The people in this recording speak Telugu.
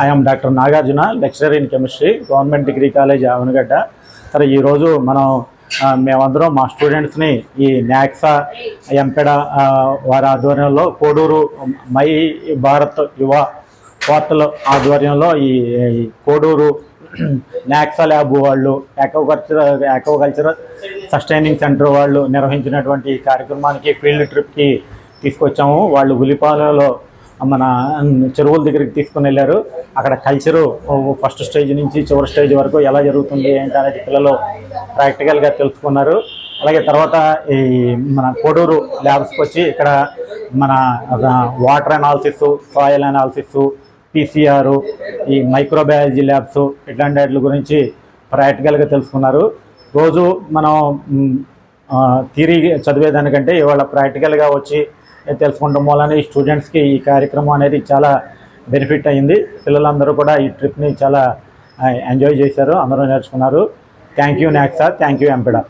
I am doctor Nagarjuna, lecturer in chemistry, government degree college Avanigadda. సరే, ఈరోజు మనం మేమందరం మా స్టూడెంట్స్ని ఈ నాక్సా ఎంపెడ వారి ఆధ్వర్యంలో కోడూరు మై భారత్ యువ పోర్టల్ ఆధ్వర్యంలో ఈ కోడూరు నాక్సా ల్యాబ్ వాళ్ళు, ఆక్వాకల్చర్ సస్టైనింగ్ సెంటర్ వాళ్ళు నిర్వహించినటువంటి కార్యక్రమానికి ఫీల్డ్ ట్రిప్కి తీసుకొచ్చాము. వాళ్ళు ఉలిపాలలో మన చెరువుల దగ్గరికి తీసుకుని వెళ్ళారు. అక్కడ కల్చరు ఫస్ట్ స్టేజ్ నుంచి చివరి స్టేజ్ వరకు ఎలా జరుగుతుంది ఏంటి అనేది పిల్లలు ప్రాక్టికల్గా తెలుసుకున్నారు. అలాగే తర్వాత ఈ మన కోడూరు ల్యాబ్స్కి వచ్చి ఇక్కడ మన water analysis, soil analysis, PCR, ఈ మైక్రోబయాలజీ ల్యాబ్స్ ఇట్లాంటి వాటి గురించి ప్రాక్టికల్గా తెలుసుకున్నారు. రోజు మనం థియరీ చదివేదానికంటే ఇవాళ ప్రాక్టికల్గా వచ్చి తెలుసుకుంటాం వల్ల ఈ స్టూడెంట్స్కి ఈ కార్యక్రమం అనేది చాలా బెనిఫిట్ అయ్యింది. పిల్లలందరూ కూడా ఈ ట్రిప్ని చాలా ఎంజాయ్ చేశారు, అందరూ నేర్చుకున్నారు. Thank you NACSA, thank you ఎంపెడా.